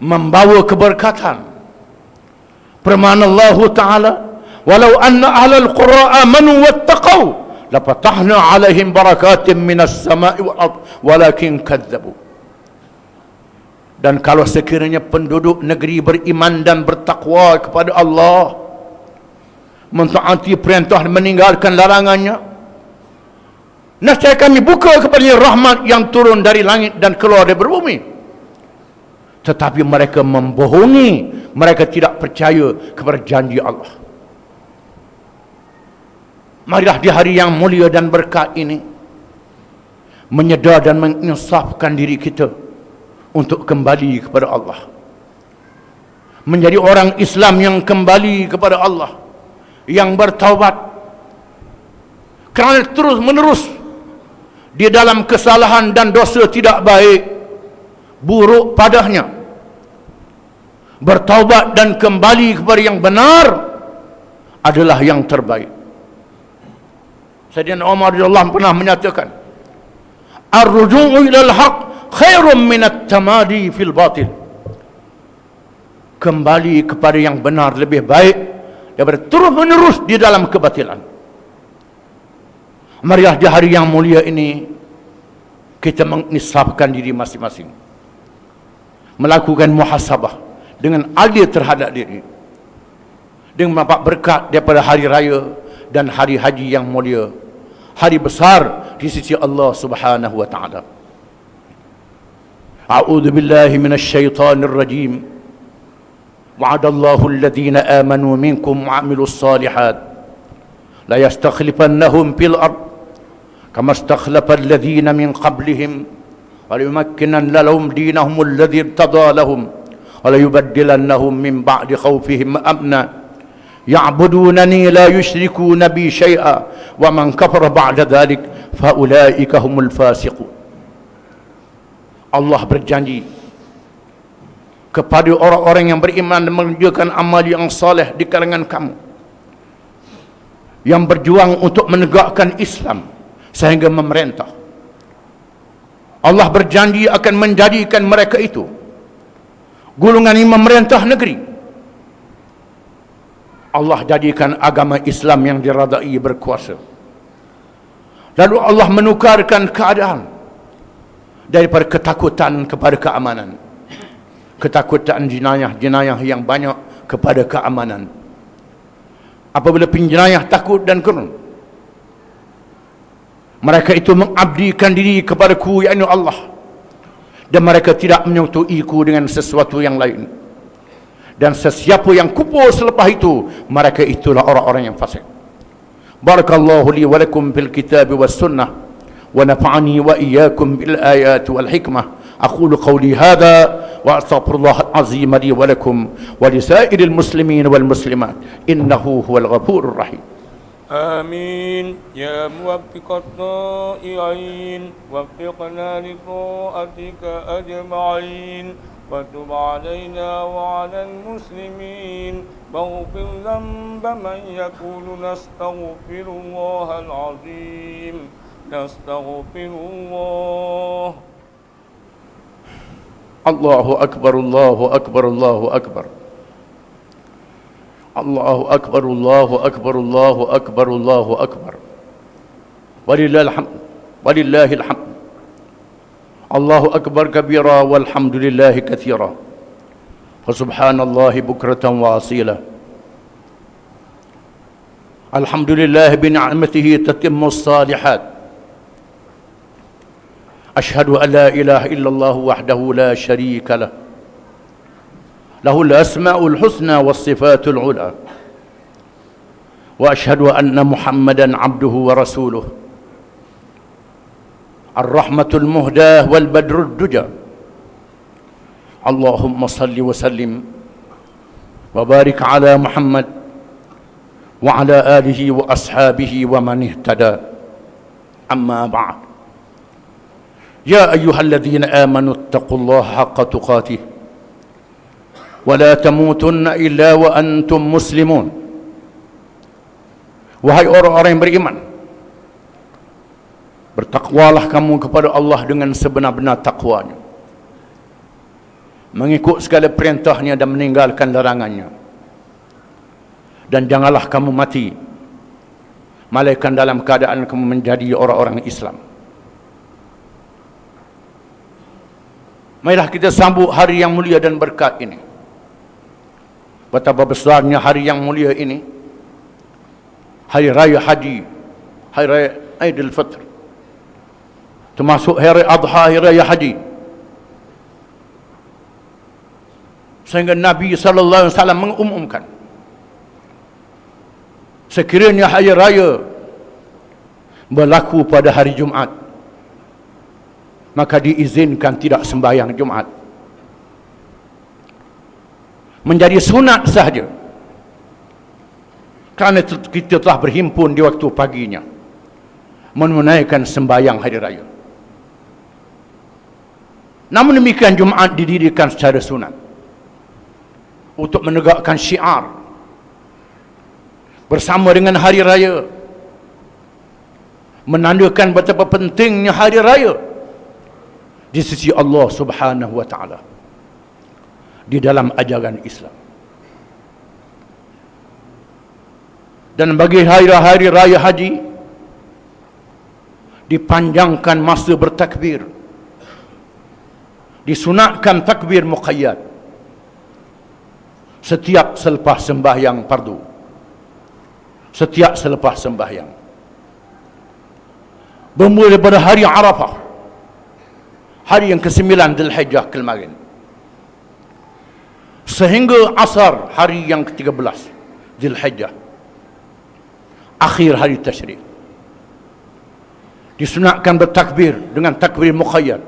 membawa keberkatan. Firman Allah taala, walau anna ahlal qura amanu wattaqau lafatahna alaihim barakatin minas sama'i wal ard walakin kadzabu. Dan kalau sekiranya penduduk negeri beriman dan bertakwa kepada Allah, mentaati perintah dan meninggalkan larangannya, Nescaya kami buka kepadanya rahmat yang turun dari langit dan keluar dari bumi. Tetapi mereka membohongi, mereka tidak percaya kepada janji Allah. Marilah di hari yang mulia dan berkat ini menyedar dan menginsafkan diri kita untuk kembali kepada Allah. Menjadi orang Islam yang kembali kepada Allah, yang bertaubat. Kerana terus menerus di dalam kesalahan dan dosa tidak baik, buruk padanya. Bertaubat dan kembali kepada yang benar adalah yang terbaik. Sayyidina Umar radhiyallahu anhu pernah menyatakan, "Ar-ruju'u ilal haq khairun min at-tamadi fil batil." Kembali kepada yang benar lebih baik daripada terus menerus di dalam kebatilan. Marilah di hari yang mulia ini kita mengisapkan diri masing-masing, melakukan muhasabah dengan adil terhadap diri, dengan mendapat berkat daripada hari raya dan hari haji yang mulia, hari besar di sisi Allah Subhanahu wa taala. A'udzu billahi minasy syaithanir rajim. Wa'adallahu alladhina amanu minkum wa 'amilus shalihat la yastakhlifannahum fil ard kama istakhlafa alladhina min qablihim wa liyumakkinanna lahum dinahum alladhi irtada lahum wa la yubaddilannahum min ba'di khawfihim amna ya'budunani la yushrikuna bi syai'a wa man kafara ba'da dhalik fa ulaika humul fasiqun. Allah berjanji kepada orang-orang yang beriman dan mengerjakan amal yang soleh di kalangan kamu, yang berjuang untuk menegakkan Islam sehingga memerintah. Allah berjanji akan menjadikan mereka itu golongan yang memerintah negeri. Allah jadikan agama Islam yang diradai berkuasa. Lalu Allah menukarkan keadaan daripada ketakutan kepada keamanan, ketakutan jenayah yang banyak kepada keamanan. Apabila penjenayah takut dan kurun, mereka itu mengabdikan diri kepadaku, yakni Allah, dan mereka tidak menyertuiku dengan sesuatu yang lain. Dan sesiapa yang kufur selepas itu, mereka itulah orang-orang yang fasik. Barakallahu li wa lakum fil kitab was sunnah wa nafa'ani wa iyyakum bil ayati wal hikmah. أقول قولي هذا وأستغفر الله العظيم لي ولكم ولسائر المسلمين والمسلمات إنه هو الغفور الرحيم. آمين. يا موفق الطائعين وفقنا لطاعتك أجمعين وتب علينا وعلى المسلمين واغفر ذنب من يقول نستغفر الله العظيم نستغفر الله. Allahu Akbar, Allahu Akbar, Allahu Akbar. Allahu Akbar, Allahu Akbar, Allahu Akbar, Allahu Akbar. Walillahil hamd, walillahil hamd. Allahu Akbar kabira walhamdulillahi katsira. Fa subhanallahi bukratan wa asila. Alhamdulillah bi ni'matihi tatimmu as-salihat. أشهد أن لا إله إلا الله وحده لا شريك له له الأسماء الحسنى والصفات العلى وأشهد أن محمدا عبده ورسوله الرحمة المهداة والبدر الدجى اللهم صل وسلم وبارك على محمد وعلى آله وأصحابه ومن اهتدى أما بعد يا أيها الذين آمنوا اتقوا الله حق تقاته ولا تموتن إلا وأنتم مسلمون. Wahai orang-orang yang beriman, bertakwalah kamu kepada Allah dengan sebenar-benar takwanya, mengikut segala perintahnya dan meninggalkan larangannya. Dan janganlah kamu mati melainkan dalam keadaan kamu menjadi orang-orang Islam. Marilah kita sambut hari yang mulia dan berkat ini. Betapa besarnya hari yang mulia ini, hari raya haji, hari raya Aidil Fitr. termasuk hari Adha, hari Raya Haji. Sehingga Nabi sallallahu alaihi wasallam mengumumkan, sekiranya hari raya berlaku pada hari Jumaat, maka diizinkan tidak sembahyang Jumaat. Menjadi sunat sahaja, kerana kita telah berhimpun di waktu paginya menunaikan sembahyang hari raya. Namun demikian, Jumaat didirikan secara sunat untuk menegakkan syiar bersama dengan hari raya, menandakan betapa pentingnya hari raya di sisi Allah Subhanahu wa taala di dalam ajaran Islam. Dan bagi hari raya haji, dipanjangkan masa bertakbir, disunatkan takbir muqayyad setiap selepas sembahyang fardu, setiap selepas sembahyang, bermula daripada hari Arafah, hari yang ke-9 Dzulhijjah kemarin, sehingga asar hari yang ke-13 Dzulhijjah, akhir hari tasyrik. Disunatkan bertakbir dengan takbir muqayyad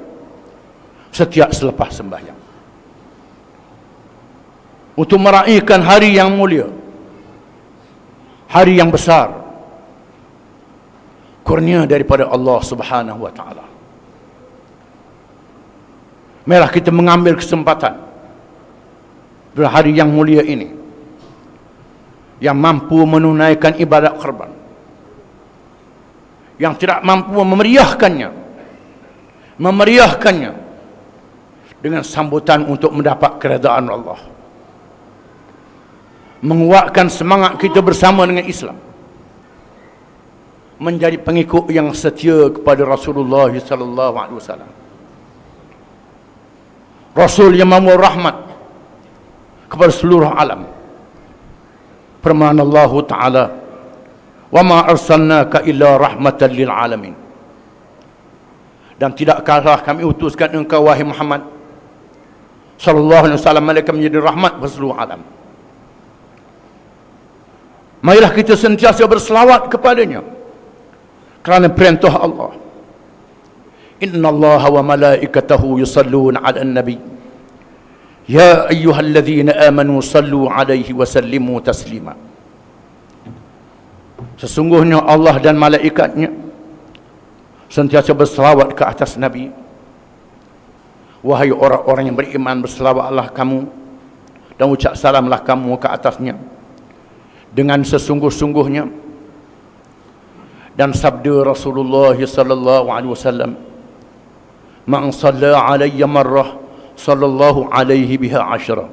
setiap selepas sembahyang, untuk meraihkan hari yang mulia, hari yang besar, kurnia daripada Allah Subhanahu wa taala. Marilah kita mengambil kesempatan pada hari yang mulia ini, yang mampu menunaikan ibadat korban, yang tidak mampu memeriahkannya dengan sambutan untuk mendapat keredaan Allah, menguatkan semangat kita bersama dengan Islam, menjadi pengikut yang setia kepada Rasulullah sallallahu alaihi wasallam, Rasul yang membawa rahmat kepada seluruh alam. Firman Allah Ta'ala, "Wa ma arsalnaka illa rahmatan lil alamin." Dan tidak kalah kami utuskan engkau wahai Muhammad sallallahu alaihi wasallam malaikat menjadi rahmat bagi seluruh alam. Marilah kita sentiasa berselawat kepadanya kerana perintah Allah. Innallaha wa malaikatahu yusalluna 'alan nabi. Ya ayyuhalladzina amanu sallu 'alaihi wa sallimu taslima. Sesungguhnya Allah dan malaikatnya sentiasa berselawat ke atas Nabi. Wahai orang-orang yang beriman, berselawatlah kamu dan ucap salamlah kamu ke atasnya dengan sesungguh-sungguhnya. Dan sabda Rasulullah sallallahu alaihi wasallam, "Man shalla alayya marrah sallallahu alaihi biha asyara."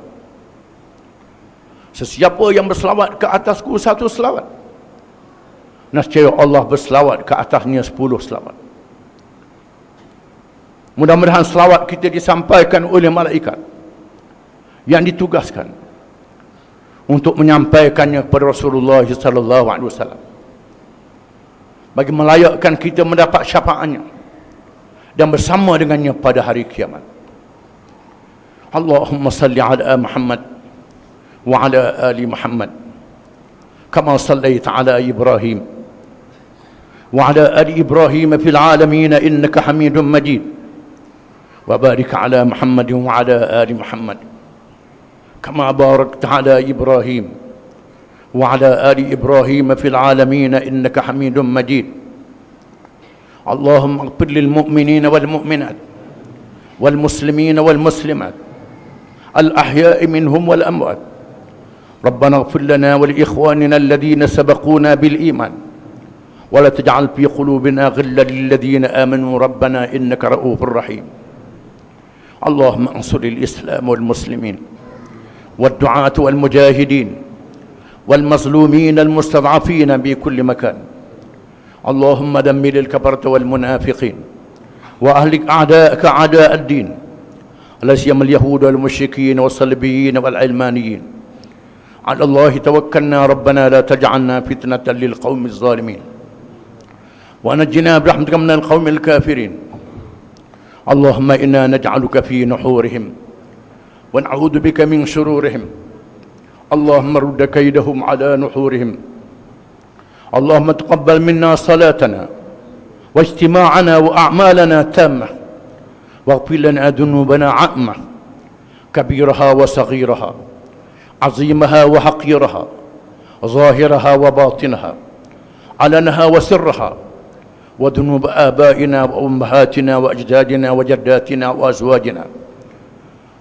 Sesiapa yang berselawat ke atasku satu selawat, nescaya Allah berselawat ke atasnya 10 selawat. Mudah-mudahan selawat kita disampaikan oleh malaikat yang ditugaskan untuk menyampaikannya kepada Rasulullah sallallahu alaihi wasallam, bagi melayakkan kita mendapat syafaatnya dan bersama dengannya pada hari kiamat. Allahumma salli ala Muhammad wa ala ali Muhammad kama sallaita ala Ibrahim wa ala ali Ibrahim fil alamin innaka Hamidum Majid, wa barik ala Muhammad wa ala ali Muhammad kama barakta ala Ibrahim wa ala ali Ibrahim fil alamin innaka Hamidum Majid. Allahumma ighfir lil mu'minina wal mu'minat wal muslimina wal muslimat al ahya'i minhum wal amwat. Rabbana ighfir lana wa li ikhwanina alladhina sabaquna bil iman wa la taj'al fi qulubina ghillan lil ladzina amanu rabbana innaka ra'ufur rahim. Allahumma ansur al islam wal muslimin wad du'at wal mujahidin wal mazlumin al mustad'afin bi kulli makan. اللهم دمر الكفرة والمنافقين وأهلك أعداءك أعداء الدين لا سيما اليهود والمشركين والصليبيين والعلمانيين. على الله توكلنا ربنا لا تجعلنا فتنة للقوم الظالمين ونجنا برحمتك من القوم الكافرين. اللهم إنا نجعلك في نحورهم ونعوذ بك من شرورهم. اللهم رد كيدهم على نحورهم. اللهم تقبل منا صلاتنا واجتماعنا وأعمالنا تامة، واغفر لنا ذنوبنا عامة، كبيرها وصغيرها، عظيمها وحقيرها، ظاهرها وباطنها، علنها وسرها، وذنوب آبائنا وأمهاتنا وأجدادنا وجداتنا وأزواجنا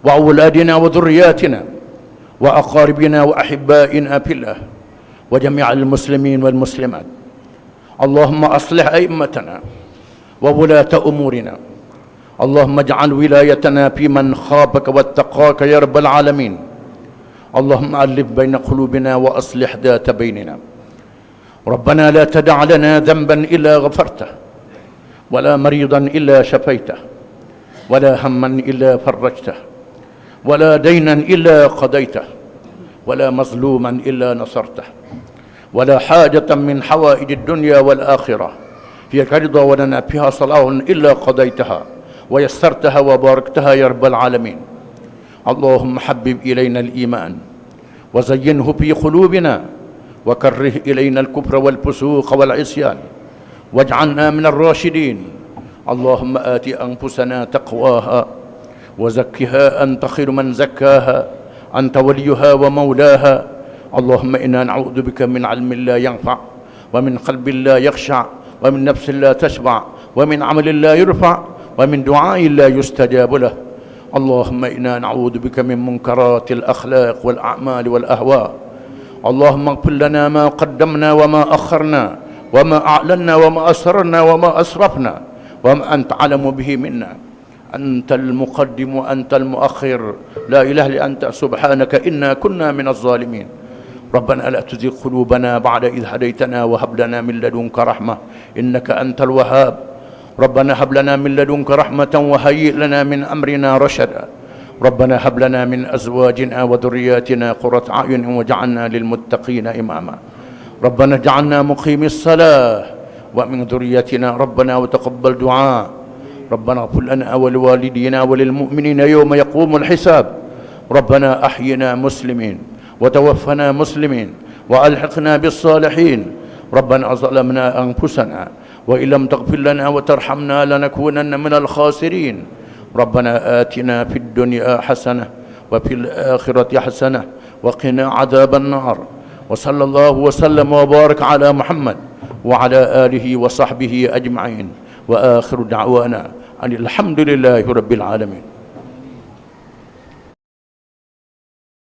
وأولادنا وذرياتنا وأقاربنا وأحبائنا في الله وجميع المسلمين والمسلمات. اللهم أصلح أئمتنا وولاة أمورنا. اللهم اجعل ولايتنا في من خافك واتقاك يا رب العالمين. اللهم ألف بين قلوبنا وأصلح ذات بيننا. ربنا لا تدع لنا ذنبا إلا غفرته، ولا مريضا إلا شفيته، ولا هما إلا فرجته، ولا دينا إلا قضيته، ولا مظلوما إلا نصرته، ولا حاجة من حوائج الدنيا والآخرة هي رضا ولنا فيها صلاح إلا قضيتها ويسرتها وباركتها يا رب العالمين. اللهم حبب إلينا الإيمان وزينه في قلوبنا، وكره إلينا الكفر والفسوق والعصيان، واجعلنا من الراشدين. اللهم آت أنفسنا تقواها وزكها أنت خير من زكاها، أنت وليها ومولاها. اللهم إنا نعوذ بك من علم لا ينفع، ومن قلب لا يخشع، ومن نفس لا تشبع، ومن عمل لا يرفع، ومن دعاء لا يستجاب له. اللهم إنا نعوذ بك من منكرات الأخلاق والأعمال والأهواء. اللهم اغفر لنا ما قدمنا وما أخرنا، وما أعلنا وما أسررنا وما أسرفنا، وما أنت أعلم به منا. أنت المقدم وأنت المؤخر، لا إله إلا أنت سبحانك إنا كنا من الظالمين. ربنا لا تزغ قلوبنا بعد إذ هديتنا وهب لنا من لدنك رحمة إنك أنت الوهاب. ربنا هب لنا من لدنك رحمة وهيئ لنا من أمرنا رشدا. ربنا هب لنا من أزواجنا وذرياتنا قرة أعين واجعلنا للمتقين إماما. ربنا اجعلنا مقيم الصلاة ومن ذريتنا ربنا وتقبل دعاء. ربنا اغفر لنا ولوالدينا وللمؤمنين يوم يقوم الحساب. ربنا أحينا مسلمين وتوفنا مسلمين وألحقنا بالصالحين. ربنا ظلمنا أنفسنا وإن لم تغفر لنا وترحمنا لنكونن من الخاسرين. ربنا آتنا في الدنيا حسنة وفي الآخرة حسنة وقنا عذاب النار. وصلى الله وسلم وبارك على محمد وعلى آله وصحبه أجمعين. وآخر دعوانا أن الحمد لله رب العالمين.